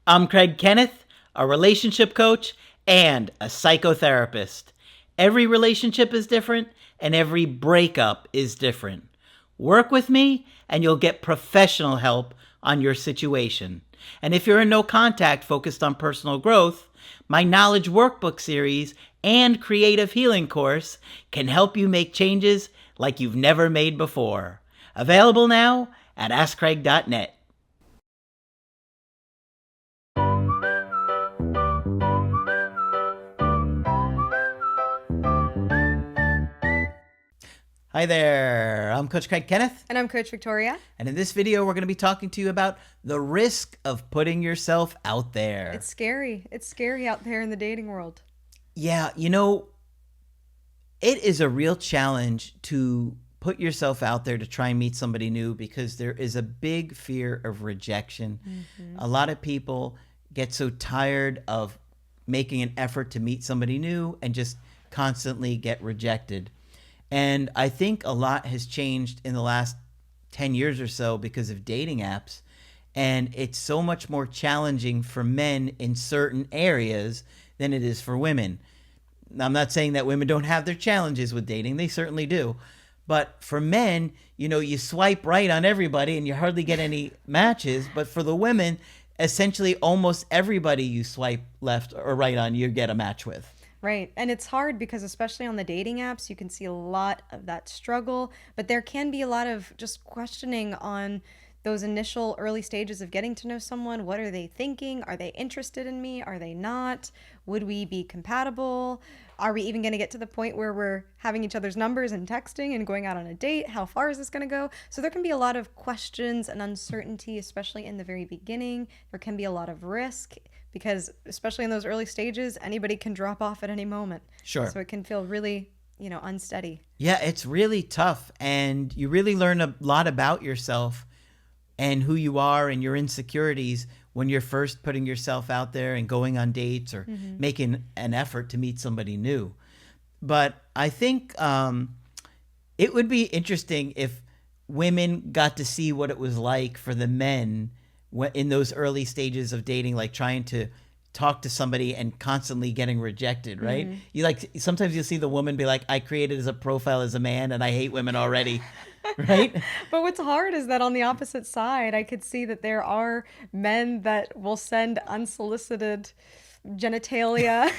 I'm Craig Kenneth, a relationship coach and a psychotherapist. Every relationship is different and every breakup is different. Work with me and you'll get professional help on your situation. And if you're in no contact focused on personal growth, my Knowledge Workbook series and Creative Healing course can help you make changes like you've never made before. Available now at AskCraig.net. Hi there, I'm Coach Craig Kenneth. And I'm Coach Victoria. And in this video, we're going to be talking to you about the risk of putting yourself out there. It's scary. It's scary out there in the dating world. Yeah, it is a real challenge to put yourself out there to try and meet somebody new because there is a big fear of rejection. Mm-hmm. A lot of people get so tired of making an effort to meet somebody new and just constantly get rejected. And I think a lot has changed in the last 10 years or so because of dating apps. And it's so much more challenging for men in certain areas than it is for women. I'm not saying that women don't have their challenges with dating. They certainly do. But for men, you swipe right on everybody and you hardly get any matches. But for the women, essentially almost everybody you swipe left or right on, you get a match with. Right. And it's hard because especially on the dating apps, you can see a lot of that struggle, but there can be a lot of just questioning on those initial early stages of getting to know someone. What are they thinking? Are they interested in me? Are they not? Would we be compatible? Are we even going to get to the point where we're having each other's numbers and texting and going out on a date? How far is this going to go? So there can be a lot of questions and uncertainty, especially in the very beginning. There can be a lot of risk because especially in those early stages, anybody can drop off at any moment. Sure. So it can feel really, unsteady. Yeah, it's really tough. And you really learn a lot about yourself and who you are and your insecurities when you're first putting yourself out there and going on dates or making an effort to meet somebody new. But I think it would be interesting if women got to see what it was like for the men in those early stages of dating, like trying to talk to somebody and constantly getting rejected, right? Sometimes you'll see the woman be like, I created as a profile as a man and I hate women already. Right? But what's hard is that on the opposite side, I could see that there are men that will send unsolicited genitalia,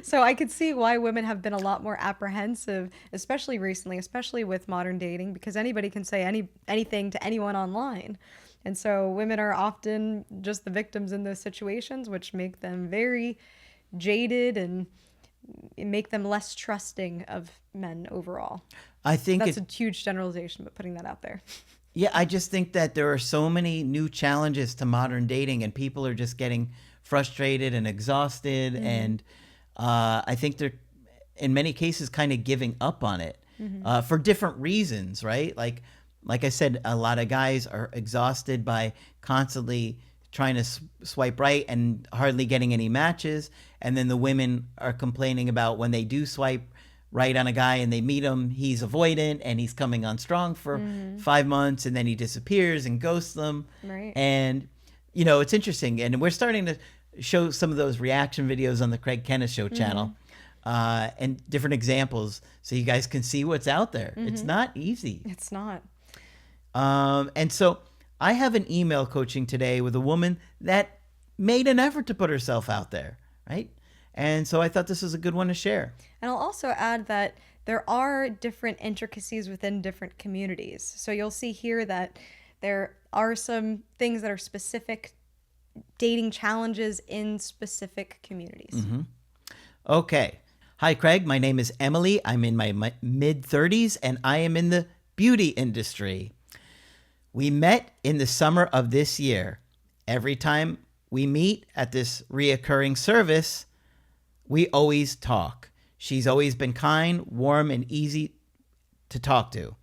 So I could see why women have been a lot more apprehensive, especially recently, especially with modern dating, because anybody can say anything to anyone online. And so women are often just the victims in those situations, which make them very jaded and make them less trusting of men overall. I think that's a huge generalization, but putting that out there. Yeah, I just think that there are so many new challenges to modern dating and people are just getting frustrated and exhausted. And I think they're, in many cases, kind of giving up on it for different reasons, right? Like I said, a lot of guys are exhausted by constantly trying to swipe right and hardly getting any matches. And then the women are complaining about when they do swipe right on a guy and they meet him, he's avoidant and he's coming on strong for 5 months and then he disappears and ghosts them. Right. And, it's interesting. And we're starting to show some of those reaction videos on the Craig Kenneth Show channel and different examples so you guys can see what's out there. It's not easy. It's not. And so I have an email coaching today with a woman that made an effort to put herself out there, right? And so I thought this was a good one to share. And I'll also add that there are different intricacies within different communities. So you'll see here that there are some things that are specific dating challenges in specific communities. Okay. Hi, Craig. My name is Emily. I'm in my mid-30s and I am in the beauty industry. We met in the summer of this year. Every time we meet at this reoccurring service, we always talk. She's always been kind, warm, and easy to talk to.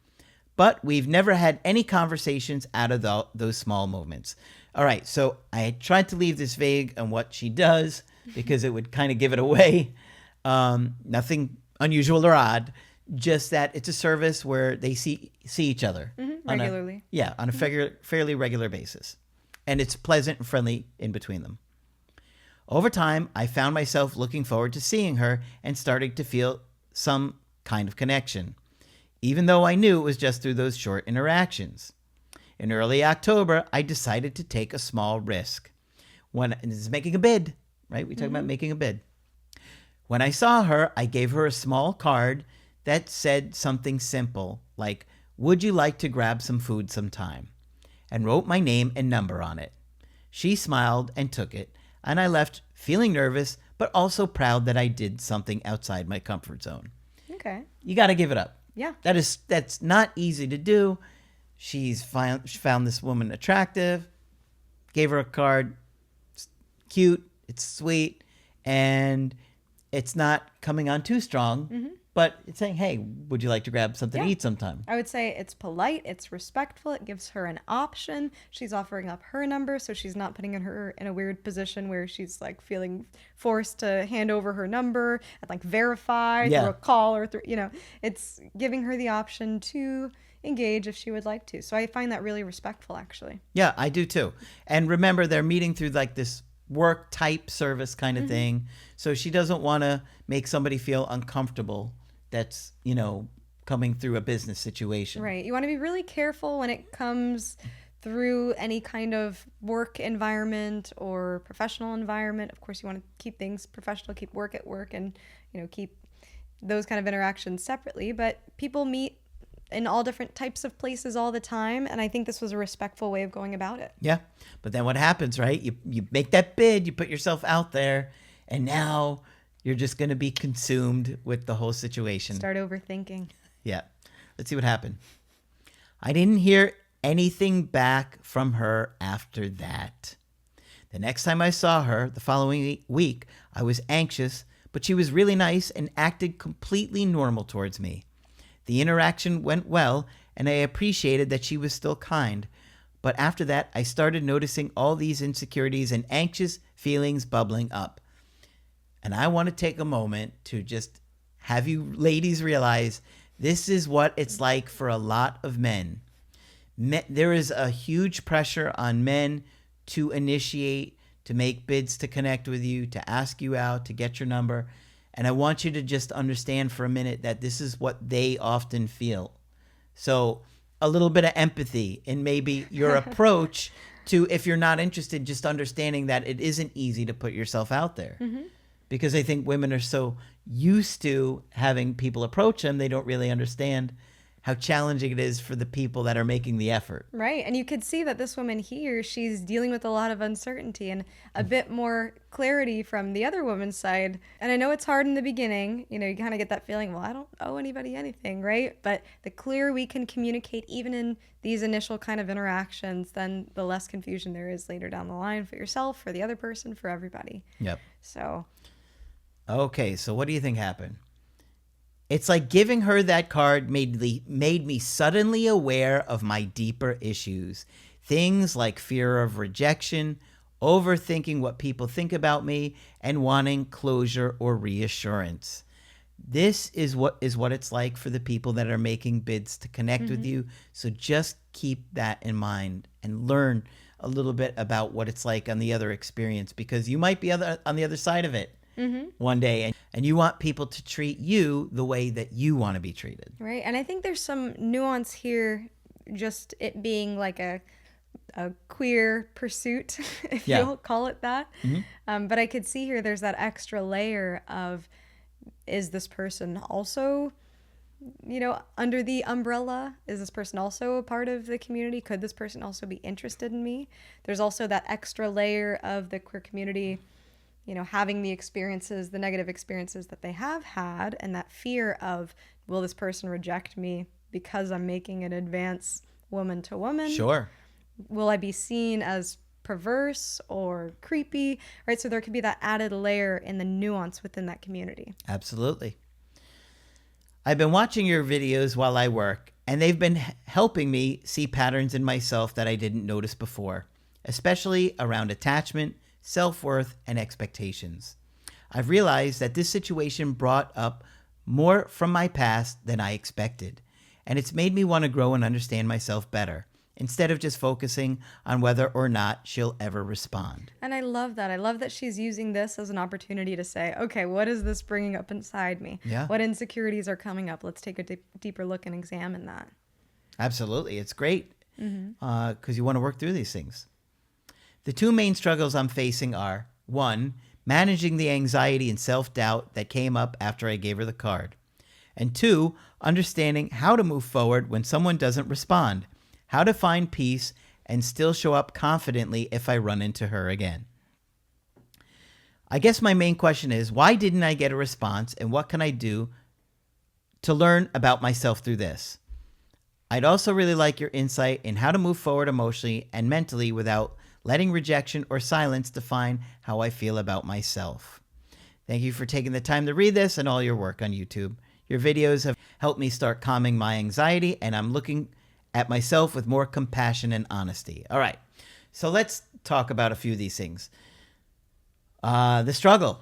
But we've never had any conversations out of those small moments. All right, so I tried to leave this vague on what she does because it would kind of give it away. Nothing unusual or odd. Just that it's a service where they see each other regularly. On a fairly regular basis. and it's pleasant and friendly in between them. Over time, I found myself looking forward to seeing her and starting to feel some kind of connection, even though I knew it was just through those short interactions. In early October, I decided to take a small risk. This is making a bid, right? We talk about making a bid. When I saw her, I gave her a small card that said something simple like, "Would you like to grab some food sometime?" and wrote my name and number on it. She smiled and took it, and I left feeling nervous, but also proud that I did something outside my comfort zone. Okay. You got to give it up. Yeah. That's not easy to do. She found this woman attractive, gave her a card. It's cute, it's sweet, and it's not coming on too strong, but it's saying, hey, would you like to grab something to eat sometime? I would say it's polite, it's respectful, it gives her an option. She's offering up her number, so she's not putting her in a weird position where she's like feeling forced to hand over her number and like verify through a call or through, it's giving her the option to engage if she would like to. So I find that really respectful, actually. Yeah, I do too. And remember, they're meeting through like this work type service kind of thing. So she doesn't want to make somebody feel uncomfortable that's, coming through a business situation. Right. You want to be really careful when it comes through any kind of work environment or professional environment. Of course, you want to keep things professional, keep work at work, and, keep those kind of interactions separately. But people meet in all different types of places all the time, and I think this was a respectful way of going about it. Yeah, but then what happens, right? You make that bid, you put yourself out there, and now you're just going to be consumed with the whole situation. Start overthinking. Yeah. Let's see what happened. I didn't hear anything back from her after that. The next time I saw her, the following week, I was anxious, but she was really nice and acted completely normal towards me. The interaction went well, and I appreciated that she was still kind. But after that, I started noticing all these insecurities and anxious feelings bubbling up. And I want to take a moment to just have you ladies realize this is what it's like for a lot of men. There is a huge pressure on men to initiate, to make bids to connect with you, to ask you out, to get your number. And I want you to just understand for a minute that this is what they often feel. So a little bit of empathy in maybe your approach to, if you're not interested, just understanding that it isn't easy to put yourself out there. Because I think women are so used to having people approach them, they don't really understand how challenging it is for the people that are making the effort. Right. And you could see that this woman here, she's dealing with a lot of uncertainty and a bit more clarity from the other woman's side. And I know it's hard in the beginning. You kind of get that feeling, well, I don't owe anybody anything, right? But the clearer we can communicate, even in these initial kind of interactions, then the less confusion there is later down the line for yourself, for the other person, for everybody. Yep. So. Okay. So what do you think happened? It's like giving her that card made me suddenly aware of my deeper issues. Things like fear of rejection, overthinking what people think about me, and wanting closure or reassurance. This is what it's like for the people that are making bids to connect with you. So just keep that in mind and learn a little bit about what it's like on the other experience, because you might be on the other side of it. One day, and you want people to treat you the way that you want to be treated. Right. And I think there's some nuance here, just it being like a queer pursuit, if you'll call it that. But I could see here there's that extra layer of, is this person also, under the umbrella? Is this person also a part of the community? Could this person also be interested in me? There's also that extra layer of the queer community, having the experiences, the negative experiences that they have had, and that fear of, will this person reject me because I'm making an advance woman to woman? Sure. Will I be seen as perverse or creepy? Right? So there could be that added layer in the nuance within that community. Absolutely. I've been watching your videos while I work, and they've been helping me see patterns in myself that I didn't notice before, especially around attachment, self-worth, and expectations. I've realized that this situation brought up more from my past than I expected, and it's made me want to grow and understand myself better. instead of just focusing on whether or not she'll ever respond. And I love that. I love that she's using this as an opportunity to say, okay, what is this bringing up inside me? Yeah. What insecurities are coming up? Let's take a deeper look and examine that. Absolutely. It's great because you want to work through these things. The two main struggles I'm facing are, one, managing the anxiety and self-doubt that came up after I gave her the card. And two, understanding how to move forward when someone doesn't respond, how to find peace and still show up confidently if I run into her again. I guess my main question is, why didn't I get a response, and what can I do to learn about myself through this? I'd also really like your insight in how to move forward emotionally and mentally without letting rejection or silence define how I feel about myself. Thank you for taking the time to read this and all your work on YouTube. Your videos have helped me start calming my anxiety, and I'm looking at myself with more compassion and honesty. All right, so let's talk about a few of these things. The struggle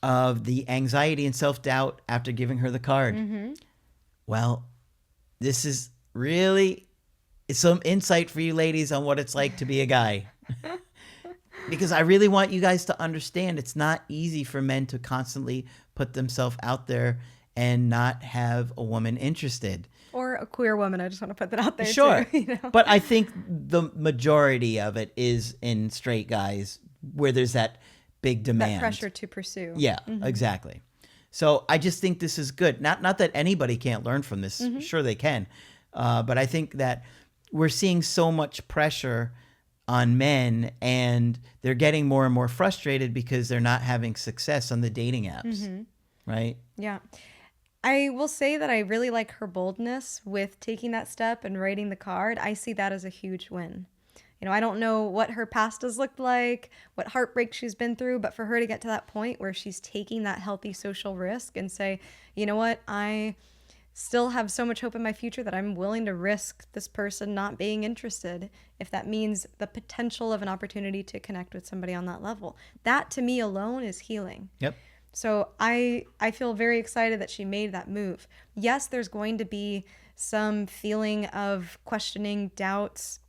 of the anxiety and self-doubt after giving her the card. Well, this is really some insight for you ladies on what it's like to be a guy. Because I really want you guys to understand it's not easy for men to constantly put themselves out there and not have a woman interested. Or a queer woman. I just want to put that out there Sure. too. You know? But I think the majority of it is in straight guys where there's that big demand. That pressure to pursue. Yeah, exactly. So I just think this is good. Not that anybody can't learn from this. Sure they can. But I think that we're seeing so much pressure on men, and they're getting more and more frustrated because they're not having success on the dating apps. Right? Yeah. I will say that I really like her boldness with taking that step and writing the card. I see that as a huge win. You know, I don't know what her past has looked like, what heartbreak she's been through, but for her to get to that point where she's taking that healthy social risk and say, you know what, I still have so much hope in my future that I'm willing to risk this person not being interested if that means the potential of an opportunity to connect with somebody on that level. That to me alone is healing. Yep. So I feel very excited that she made that move. Yes, there's going to be some feeling of questioning, doubts,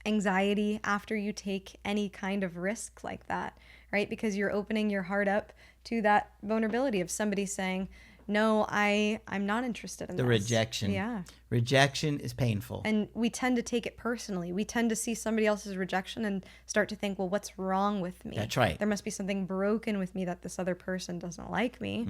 anxiety after you take any kind of risk like that, right? Because you're opening your heart up to that vulnerability of somebody saying, no, I'm not interested in The this. rejection. Yeah. Rejection is painful. And we tend to take it personally. We tend to see somebody else's rejection and start to think, well, what's wrong with me? That's right. There must be something broken with me that this other person doesn't like me.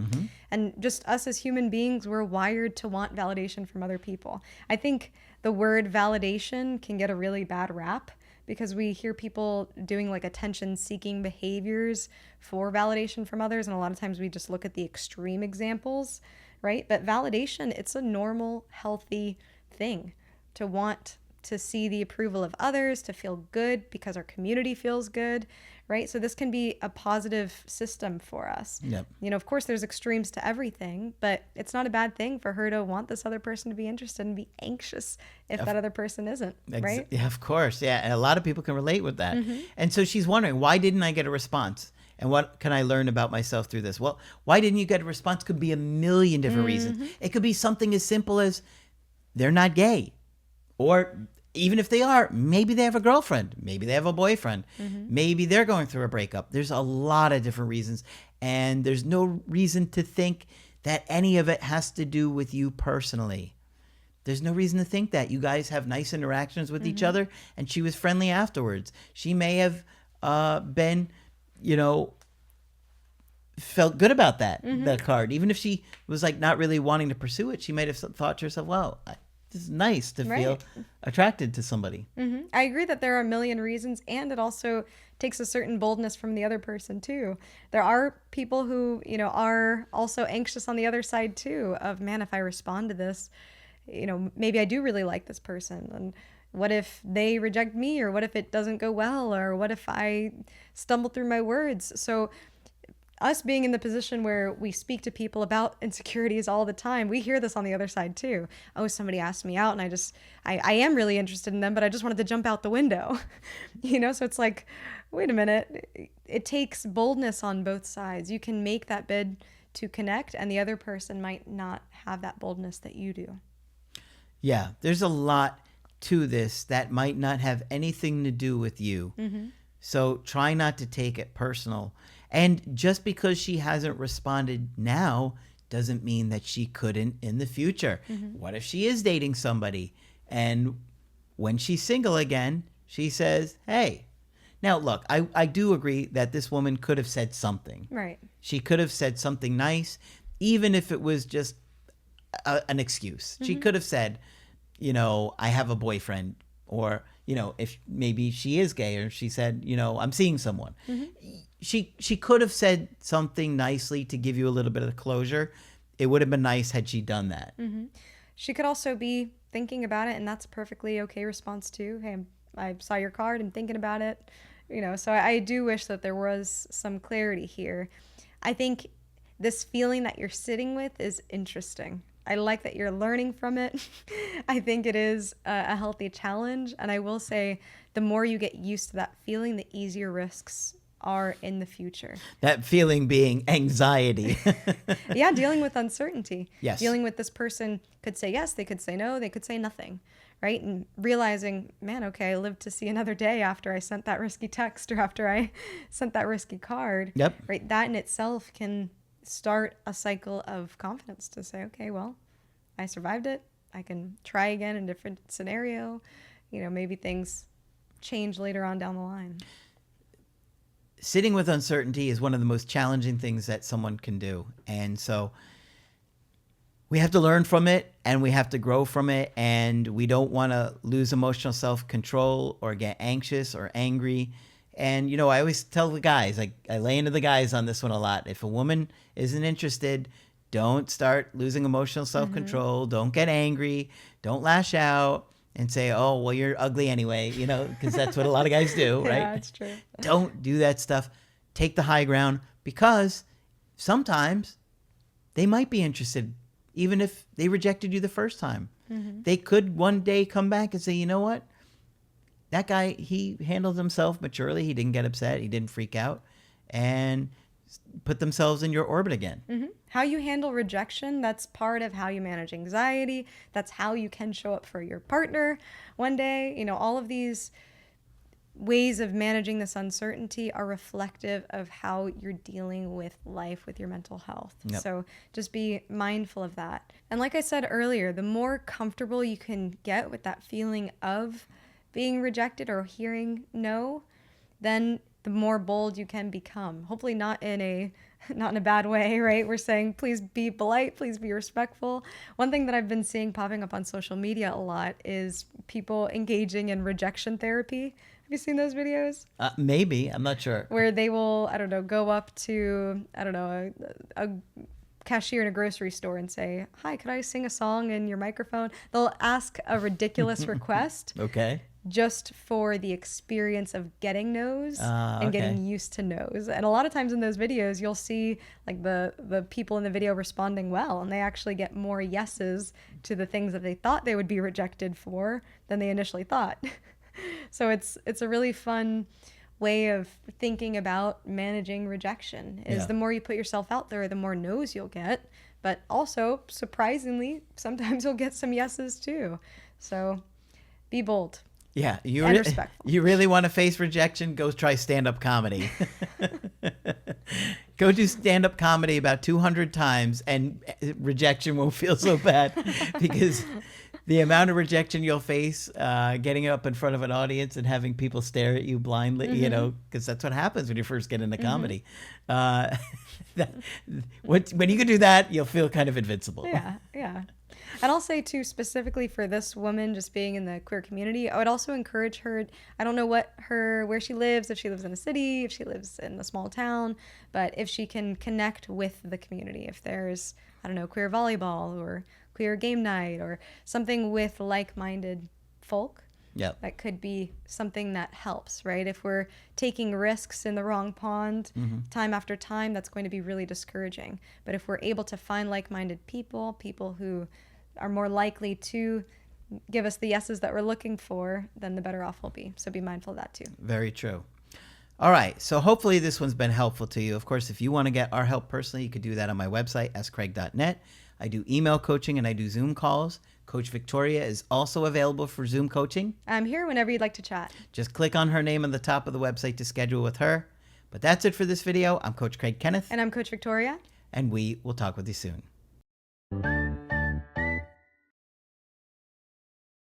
And just us as human beings, we're wired to want validation from other people. I think the word validation can get a really bad rap because we hear people doing like attention-seeking behaviors for validation from others. And a lot of times we just look at the extreme examples, right? But validation, it's a normal, healthy thing to want to see the approval of others, to feel good because our community feels good, right? So this can be a positive system for us. Yep. You know, of course, there's extremes to everything, but it's not a bad thing for her to want this other person to be interested and be anxious if that other person isn't, right? Yeah, of course. Yeah, and a lot of people can relate with that. And so she's wondering, why didn't I get a response? And what can I learn about myself through this? Well, why didn't you get a response could be a million different reasons. It could be something as simple as they're not gay. Or even if they are, maybe they have a girlfriend. Maybe they have a boyfriend. Maybe they're going through a breakup. There's a lot of different reasons. And there's no reason to think that any of it has to do with you personally. There's no reason to think that. You guys have nice interactions with each other, and she was friendly afterwards. She may have been, you know, felt good about that card. Even if she was like not really wanting to pursue it, she might have thought to herself, well, this is nice to feel attracted to somebody. I agree that there are a million reasons, and it also takes a certain boldness from the other person too. There are people who, you know, are also anxious on the other side too of, man, if I respond to this, you know, maybe I do really like this person, and what if they reject me, or what if it doesn't go well, or what if I stumble through my words? So us being in the position where we speak to people about insecurities all the time, we hear this on the other side too. Oh, somebody asked me out, and I am really interested in them, but I just wanted to jump out the window. You know, so it's like, wait a minute. It takes boldness on both sides. You can make that bid to connect, and the other person might not have that boldness that you do. Yeah, there's a lot to this that might not have anything to do with you. So try not to take it personal. And just because she hasn't responded now doesn't mean that she couldn't in the future. What if she is dating somebody and when she's single again, she says, hey, now look, I do agree that this woman could have said something. Right. She could have said something nice, even if it was just an excuse. She could have said, I have a boyfriend, or, if maybe she is gay, or she said, I'm seeing someone. She could have said something nicely to give you a little bit of closure. It would have been nice had she done that. She could also be thinking about it, and that's a perfectly okay response too. Hey, I saw your card and thinking about it. So I do wish that there was some clarity here. I think this feeling that you're sitting with is interesting. I like that you're learning from it. I think it is a healthy challenge. And I will say, the more you get used to that feeling, the easier risks are in the future. That feeling being anxiety. Yeah, dealing with uncertainty. Yes. Dealing with this person could say yes, they could say no, they could say nothing, right? And realizing, man, okay, I lived to see another day after I sent that risky text or after I sent that risky card. Yep. Right? That in itself can start a cycle of confidence to say, okay, well, I survived it. I can try again in a different scenario. Maybe things change later on down the line. Sitting with uncertainty is one of the most challenging things that someone can do. And so we have to learn from it and we have to grow from it. And we don't want to lose emotional self-control or get anxious or angry. And, I always tell the guys, I lay into the guys on this one a lot. If a woman isn't interested, don't start losing emotional self-control. Don't get angry. Don't lash out and say, oh, well, you're ugly anyway, because that's what a lot of guys do, right? Yeah, that's true. Don't do that stuff. Take the high ground, because sometimes they might be interested, even if they rejected you the first time. They could one day come back and say, you know what? That guy, he handled himself maturely. He didn't get upset. He didn't freak out, and put themselves in your orbit again. How you handle rejection, that's part of how you manage anxiety. That's how you can show up for your partner one day. All of these ways of managing this uncertainty are reflective of how you're dealing with life, with your mental health. Yep. So just be mindful of that. And like I said earlier, the more comfortable you can get with that feeling of being rejected or hearing no, then the more bold you can become. Hopefully not in a bad way, right? We're saying, please be polite, please be respectful. One thing that I've been seeing popping up on social media a lot is people engaging in rejection therapy. Have you seen those videos? Maybe, I'm not sure. Where they will, go up to, a cashier in a grocery store and say, hi, could I sing a song in your microphone? They'll ask a ridiculous request. Okay. Just for the experience of getting no's and getting used to no's. And a lot of times in those videos, you'll see the people in the video responding well, and they actually get more yeses to the things that they thought they would be rejected for than they initially thought. So it's a really fun way of thinking about managing rejection is the more you put yourself out there, the more no's you'll get. But also, surprisingly, sometimes you'll get some yeses too. So be bold. Yeah, you really want to face rejection? Go try stand-up comedy. Go do stand-up comedy about 200 times, and rejection won't feel so bad, because the amount of rejection you'll face getting up in front of an audience and having people stare at you blindly, because that's what happens when you first get into comedy. When you can do that, you'll feel kind of invincible. Yeah. And I'll say too, specifically for this woman just being in the queer community, I would also encourage her, I don't know where she lives, if she lives in a city, if she lives in a small town, but if she can connect with the community, if there's, queer volleyball or queer game night or something with like-minded folk, that could be something that helps, right? If we're taking risks in the wrong pond time after time, that's going to be really discouraging. But if we're able to find like-minded people who are more likely to give us the yeses that we're looking for, then the better off we'll be. So be mindful of that too. Very true. All right. So hopefully this one's been helpful to you. Of course, if you want to get our help personally, you could do that on my website, scraig.net. I do email coaching, and I do Zoom calls. Coach Victoria is also available for Zoom coaching. I'm here whenever you'd like to chat. Just click on her name on the top of the website to schedule with her. But that's it for this video. I'm Coach Craig Kenneth. And I'm Coach Victoria. And we will talk with you soon.